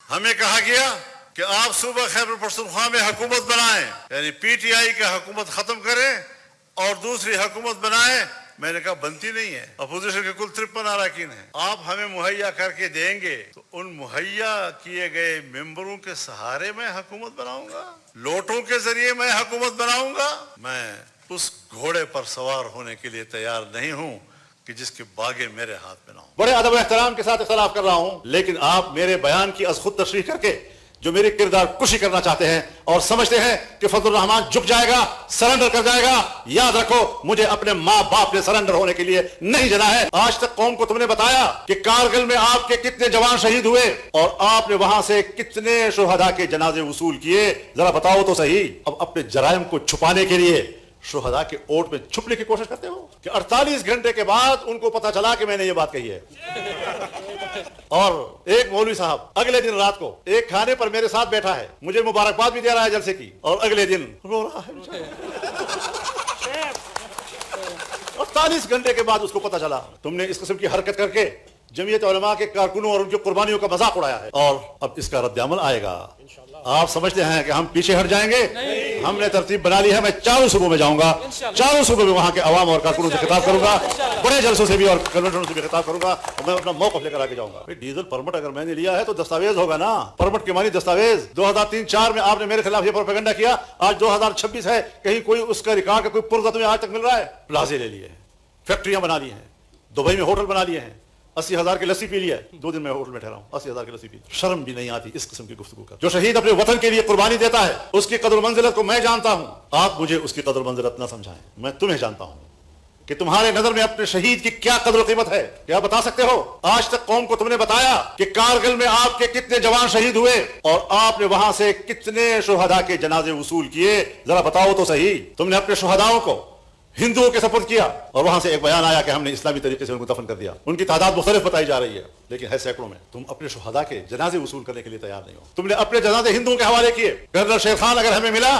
हमें कहा गया कि आप सूबा खैबर पख्तूनख्वा में हुकूमत बनाएं, यानी पीटीआई का हुकूमत खत्म करें और दूसरी हुकूमत बनाएं। मैंने कहा बनती नहीं है, अपोजिशन के कुल 53 अरकान हैं, आप हमें मुहैया करके देंगे तो उन मुहैया किए गए मेंबरों के सहारे मैं हुकूमत बनाऊंगा, लोटों के जरिए मैं हुकूमत बनाऊंगा। मैं उस घोड़े पर सवार होने के लिए तैयार नहीं हूं कि जिसके बागे मेरे हाथ में ना हो। बड़े अदब एहतराम के साथ इख्तलाफ कर रहा हूं, लेकिन आप मेरे बयान की अज खुद तशरीह करके जो मेरी किरदार कुशी करना चाहते हैं और समझते हैं कि फजलुर रहमान झुक जाएगा, सरेंडर कर जाएगा, याद रखो मुझे अपने माँ बाप ने सरेंडर होने के लिए नहीं जना है। आज तक कौम को तुमने बताया कि कारगिल में आपके कितने जवान शहीद हुए और आपने वहां से कितने शुहदा के जनाजे वसूल किए, जरा बताओ तो सही। अब अपने जराइम को छुपाने के लिए शुहदा के ओट में छुपने की कोशिश करते हो कि 48 घंटे के बाद उनको पता चला कि मैंने ये बात कही है। और एक मौलवी साहब अगले दिन रात को एक खाने पर मेरे साथ बैठा है, मुझे मुबारकबाद भी दे रहा है जलसे की, और अगले दिन रो रहा है। 48 घंटे के बाद उसको पता चला तुमने इस किस्म की हरकत करके जमीयत उलमा के कारकुनों और उनकी कुर्बानियों का मजाक उड़ाया है, और अब इसका रद्द-ए-अमल आएगा। आप समझते हैं कि हम पीछे हट जाएंगे? हमने तरतीब बना ली है, मैं चारों सूबों में जाऊंगा, चारों सूबों में वहां के अवाम और कारकुनों से खिताब करूंगा, बड़े जलसों से भी और कन्वेंशनों से भी खिताब करूंगा, और मैं अपना मौक़िफ़ लेकर आगे जाऊंगा। डीजल परमिट अगर मैंने लिया है तो दस्तावेज होगा ना, परमिट के मानी दस्तावेज। 2003-4 में आपने मेरे खिलाफ ये प्रोपेगेंडा किया, आज 2026 है, कहीं कोई उसका रिकॉर्ड का कोई पुर्जा तुम्हें आज तक मिल रहा है? प्लाजे ले लिए, फैक्ट्रियां बना ली हैं, दुबई में होटल बना लिए हैं, 80,000 की लस्सी पी लिया है, 2 दिन में होटल में ठहरा हूं, 80,000 की लस्सी पी। शर्म भी नहीं आती इस किस्म की गुफ्तगू कर। जो शहीद अपने वतन के लिए कुर्बानी देता है उसकी कदर मंजिलत को मैं जानता हूं, आप मुझे उसकी कदर मंजिलत न समझाएं। मैं तुम्हें जानता हूं कि तुम्हारे नजर में अपने शहीद की क्या कदर कीमत है, क्या बता सकते हो? आज तक कौम को तुमने बताया कि कारगिल में आपके कितने जवान शहीद हुए और आपने वहां से कितने शुहदा के जनाजे वसूल किए, जरा बताओ तो सही। तुमने अपने शुहदाओं को हिंदुओं के सपुर्द किया और वहां से एक बयान आया कि हमने इस्लामी तरीके से उनको दफन कर दिया। उनकी तादाद मुख्तलिफ बताई जा रही है, लेकिन है सैकड़ों में। तुम अपने शुहदा के जनाजे वसूल करने के लिए तैयार नहीं हो। तुमने अपने जनाजे हिंदुओं के हवाले किए। कर्नल शेर खान अगर हमें मिला,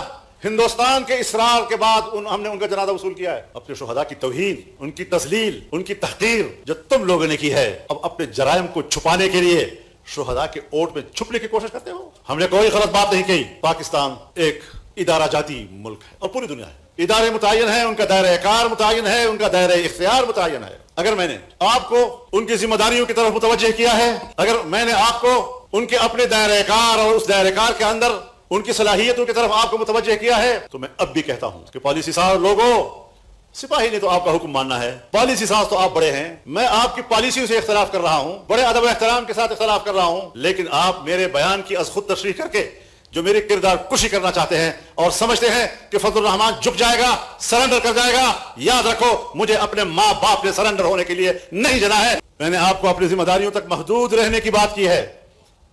हिंदुस्तान के इसरार के बाद हमने उनका जनाजा वसूल किया है। अपने शुहदा की तौहीन, उनकी तस्लील, उनकी तहकीर जो तुम लोगों ने की है, अब अपने जराइम को छुपाने के लिए शुहदा के ओट में छुपने की कोशिश करते हो। हमने कोई गलत बात नहीं कही। पाकिस्तान एक इदारा जाती मुल्क है और पूरी दुनिया है, इदारे मुतय्यन है, उनका दायरा-ए-कार मुतय्यन है, उनका दायरा-ए-इख्तियार मुतय्यन है। अगर मैंने आपको उनकी जिम्मेदारियों की तरफ मुतवज्जह किया है, अगर मैंने आपको उनके अपने दायरा-ए-कार और उस दायरा-ए-कार के अंदर उनकी सलाहियतों की तरफ आपको मुतवज्जह किया है, तो मैं अब भी कहता हूं कि पॉलिसी साहब लोगों, सिपाही ने तो आपका हुक्म मानना है, पॉलिसी साहब तो आप बड़े हैं, मैं आपकी पॉलिसियों से इख्तलाफ कर रहा हूं, बड़े अदब एहतराम के साथ इख्तलाफ कर रहा हूं, लेकिन आप मेरे बयान की अज खुद तशरीह करके जो मेरी किरदार कुशी करना चाहते हैं और समझते हैं कि फजलुर रहमान झुक जाएगा, सरेंडर कर जाएगा, याद रखो मुझे अपने माँ बाप ने सरेंडर होने के लिए नहीं जना है। मैंने आपको अपनी जिम्मेदारियों तक महदूद रहने की बात की है,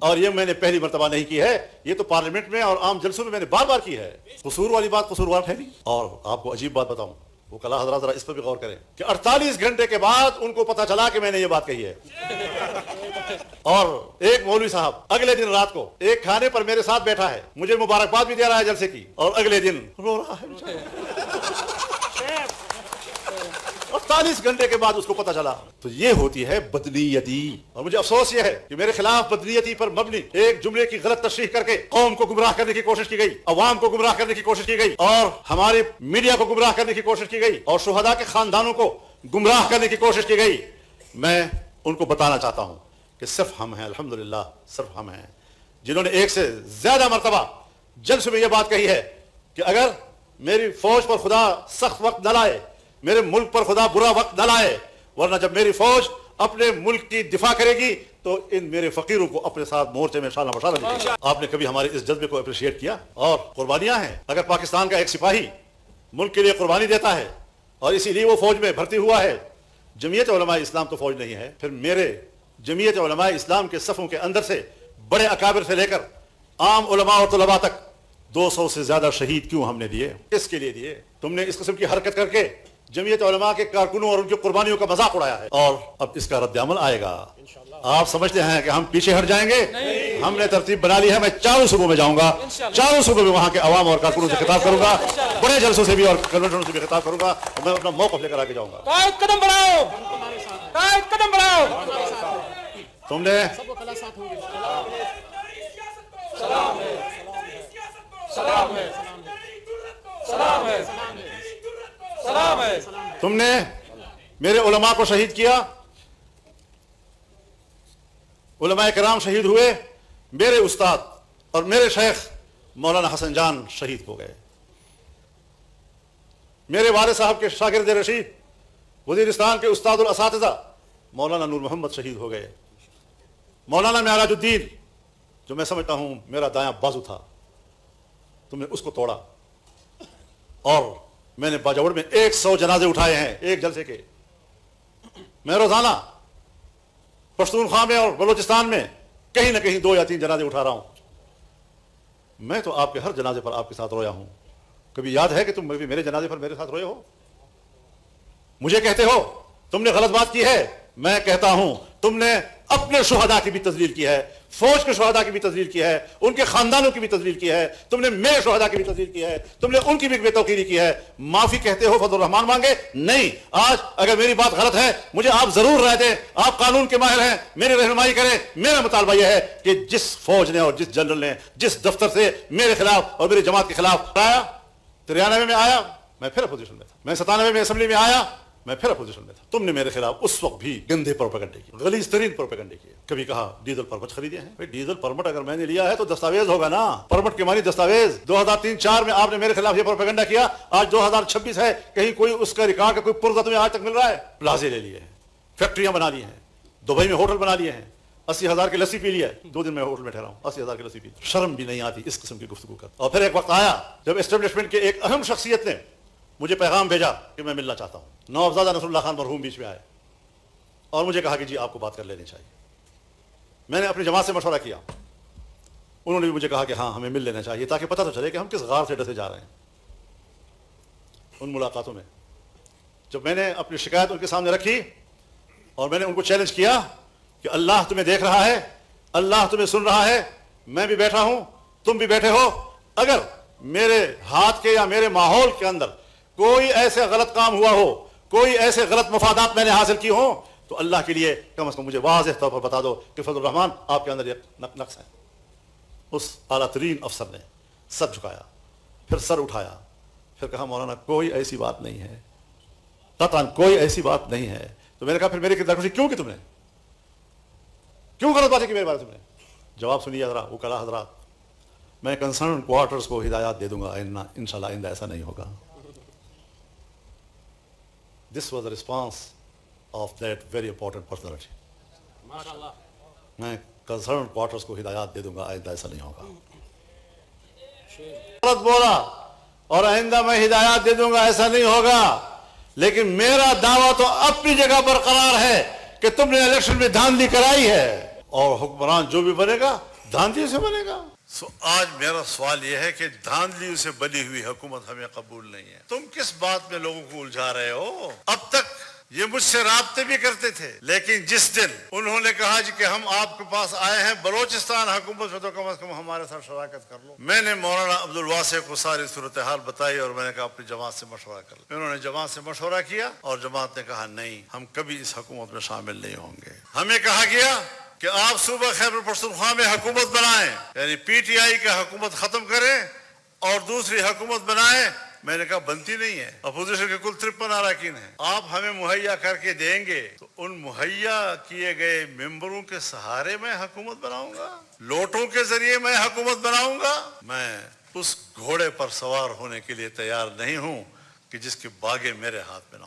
और ये मैंने पहली मर्तबा नहीं की है, ये तो पार्लियामेंट में और आम जलसों में मैंने बार बार की है। कसूर वाली बात कसूरवार ठहरी। और आपको अजीब बात बताऊं, वो कला हजरात जरा इस पर भी गौर करें कि 48 घंटे के बाद उनको पता चला कि मैंने ये बात कही है। और एक मौलवी साहब अगले दिन रात को एक खाने पर मेरे साथ बैठा है, मुझे मुबारकबाद भी दे रहा है जलसे की, और अगले दिन रो रहा है। 48 घंटे के बाद उसको पता चला। तो ये होती है बदनीयती, और मुझे अफसोस ये है कि मेरे खिलाफ बदनीयती पर मबनी एक जुमले की गलत तशरीह करके कौम को गुमराह करने की कोशिश की गई, अवाम को गुमराह करने की कोशिश की गई, और हमारे मीडिया को गुमराह करने की कोशिश की गई, और शुहदा के खानदानों को गुमराह करने की कोशिश की गई। मैं उनको बताना चाहता हूं कि सिर्फ हम हैं, अल्हम्दुलिल्लाह सिर्फ हम हैं जिन्होंने एक से ज्यादा मरतबा जल्स में यह बात कही है कि अगर मेरी फौज पर खुदा सख्त वक्त न लाए, मेरे मुल्क पर खुदा बुरा वक्त न लाए, वरना जब मेरी फौज अपने मुल्क की दिफा करेगी तो इन मेरे फकीरों को अपने साथ मोर्चे में शाला मशाला देगी। आपने कभी हमारे इस जज्बे को अप्रिशिएट किया? और कुर्बानियां हैं। अगर पाकिस्तान का एक सिपाही मुल्क के लिए कुर्बानी देता है और इसीलिए वो फौज में भर्ती हुआ है, जमीयत उलमा इस्लाम तो फौज नहीं है, फिर मेरे जमीयत उलमा इस्लाम के सफ़ों के अंदर से बड़े अकाबिर से लेकर आम उलमा और तुलबा तक 200 से ज्यादा शहीद क्यों हमने दिए? किसके लिए दिए? तुमने इस किस्म की हरकत करके जमीयत उलमा के कारकुनों और उनकी कुर्बानियों का मजाक उड़ाया है, और अब इसका रद्द-ए-अमल आएगा। आप समझते हैं कि हम पीछे हट जाएंगे? हमने तरतीब बना ली है, मैं चारों सूबों में जाऊंगा, चारों सूबों में वहां के अवाम और कारकुनों से खिताब करूंगा, बड़े जलसों से भी और कन्वेंशनों से भी खिताब करूंगा, और मैं अपना मौक़िफ़ लेकर आगे जाऊंगा। कदम बढ़ाओ, कदम बढ़ाओ। तुमने تم نے میرے علماء کو شہید کیا، علماء کرام شہید ہوئے، میرے استاد اور میرے شیخ مولانا حسن جان شہید ہو گئے، میرے والد صاحب کے شاگرد رشید وزیرستان کے استاد الاساتذہ مولانا نور محمد شہید ہو گئے، مولانا معراج الدین جو میں سمجھتا ہوں میرا دایاں بازو تھا، تم نے اس کو توڑا، اور میں نے باجوڑ میں 100 جنازے اٹھائے ہیں ایک جلسے کے۔ میں روزانہ پشتونخوا میں اور بلوچستان میں کہیں نہ کہیں 2 یا 3 جنازے اٹھا رہا ہوں۔ میں تو آپ کے ہر جنازے پر آپ کے ساتھ رویا ہوں، کبھی یاد ہے کہ تم بھی میرے جنازے پر میرے ساتھ روئے ہو؟ مجھے کہتے ہو تم نے غلط بات کی ہے، میں کہتا ہوں تم نے اپنے شہداء کی بھی تذلیل کی ہے، فوج کے شہداء کی بھی تذلیل کی ہے، ان کے خاندانوں کی بھی تذلیل کی ہے، تم نے میرے شہداء کی بھی تذلیل کی ہے، تم نے ان کی بھی بے توقیری کی ہے۔ معافی کہتے ہو فضل الرحمان مانگے؟ نہیں، آج اگر میری بات غلط ہے مجھے آپ ضرور رائے دیں، آپ قانون کے ماہر ہیں، میری رہنمائی کریں۔ میرا مطالبہ یہ ہے کہ جس فوج نے اور جس جنرل نے جس دفتر سے میرے خلاف اور میری جماعت کے خلاف آیا، 93 میں آیا میں پھر اپوزیشن میں تھا، میں 97 میں اسمبلی میں آیا میں پھر اپوزیشن میں تھا، تم نے میرے خلاف اس وقت بھی گندے پروپیگنڈے کیے، غلیظ ترین پروپیگنڈے کیے۔ کبھی کہا ڈیزل پرمٹ خریدے ہیں، بھائی ڈیزل پرمٹ اگر میں نے لیا ہے تو دستاویز ہوگا نا، پرمٹ کے معنی دستاویز۔ 2003-04 میں آپ نے میرے خلاف یہ پروپیگنڈا کیا، آج 2026 ہے، کہیں کوئی اس کا ریکارڈ کا کوئی پرزہ تمہیں آج تک مل رہا ہے؟ پلازے لے لیے ہیں، فیکٹریاں بنا لی ہیں، دبئی میں ہوٹل بنا لیے ہیں، 80,000 کی لسی پی لیا ہے، 2 دن میں ہوٹل میں ٹھہرا ہوں، 80,000 کی لسی پی، شرم بھی نہیں آتی اس قسم کی گفتگو کر۔ اور پھر ایک وقت آیا جب اسٹیبلشمنٹ کے ایک اہم شخصیت نے مجھے پیغام بھیجا کہ میں ملنا چاہتا ہوں، نوابزادہ نصر اللہ خان مرحوم بیچ میں آئے اور مجھے کہا کہ جی آپ کو بات کر لینی چاہیے۔ میں نے اپنی جماعت سے مشورہ کیا، انہوں نے بھی مجھے کہا کہ ہاں ہمیں مل لینا چاہیے تاکہ پتہ تو چلے کہ ہم کس غار سے ڈسے جا رہے ہیں۔ ان ملاقاتوں میں جب میں نے اپنی شکایت ان کے سامنے رکھی اور میں نے ان کو چیلنج کیا کہ اللہ تمہیں دیکھ رہا ہے، اللہ تمہیں سن رہا ہے، میں بھی بیٹھا ہوں، تم بھی بیٹھے ہو، اگر میرے ہاتھ کے یا میرے ماحول کے اندر کوئی ایسے غلط کام ہوا ہو، کوئی ایسے غلط مفادات میں نے حاصل کی ہوں، تو اللہ کے لیے کم از کم مجھے واضح طور پر بتا دو کہ فضل الرحمان آپ کے اندر یہ نقص ہے۔ اس اعلیٰ ترین افسر نے سر جھکایا، پھر سر اٹھایا، پھر کہا مولانا کوئی ایسی بات نہیں ہے، قطعاً کوئی ایسی بات نہیں ہے۔ تو میں نے کہا پھر میرے کردار کیوں کی تم نے، کیوں غلط باتیں کی میرے بارے میں تم نے؟ جواب سنیے ذرا وکلاء حضرات، میں کنسرن کوارٹرز کو ہدایات دے دوں گا، انشاءاللہ آئندہ ایسا نہیں ہوگا۔ This was the response of that very important personality. میں کنسرن کوارٹرز کو ہدایات دے دوں گا، آئندہ ایسا نہیں ہوگا۔ غلط بولا اور آئندہ میں ہدایات دے دوں گا، ایسا نہیں ہوگا، لیکن میرا دعویٰ تو اپنی جگہ برقرار ہے کہ تم نے الیکشن میں دھاندلی کرائی ہے، اور حکمران جو بھی بنے گا دھاندلی سے بنے گا۔ آج میرا سوال یہ ہے کہ دھاندلی سے بنی ہوئی حکومت ہمیں قبول نہیں ہے۔ تم کس بات میں لوگوں کو الجھا رہے ہو؟ اب تک یہ مجھ سے رابطے بھی کرتے تھے، لیکن جس دن انہوں نے کہا جی کہ ہم آپ کے پاس آئے ہیں بلوچستان حکومت سے، تو کم از کم ہمارے ساتھ شراکت کر لو۔ میں نے مولانا عبدالواسع کو ساری صورتحال بتائی اور میں نے کہا اپنی جماعت سے مشورہ کر لو۔ انہوں نے جماعت سے مشورہ کیا اور جماعت نے کہا نہیں، ہم کبھی اس حکومت میں شامل نہیں ہوں گے۔ ہمیں کہا گیا کہ آپ صوبہ خیبر پختونخوا میں حکومت بنائیں، یعنی پی ٹی آئی کا حکومت ختم کریں اور دوسری حکومت بنائیں۔ میں نے کہا بنتی نہیں ہے، اپوزیشن کے کل 53 اراکین ہیں، آپ ہمیں مہیا کر کے دیں گے تو ان مہیا کیے گئے ممبروں کے سہارے میں حکومت بناؤں گا، لوٹوں کے ذریعے میں حکومت بناؤں گا۔ میں اس گھوڑے پر سوار ہونے کے لیے تیار نہیں ہوں کہ جس کے باگے میرے ہاتھ میں نہ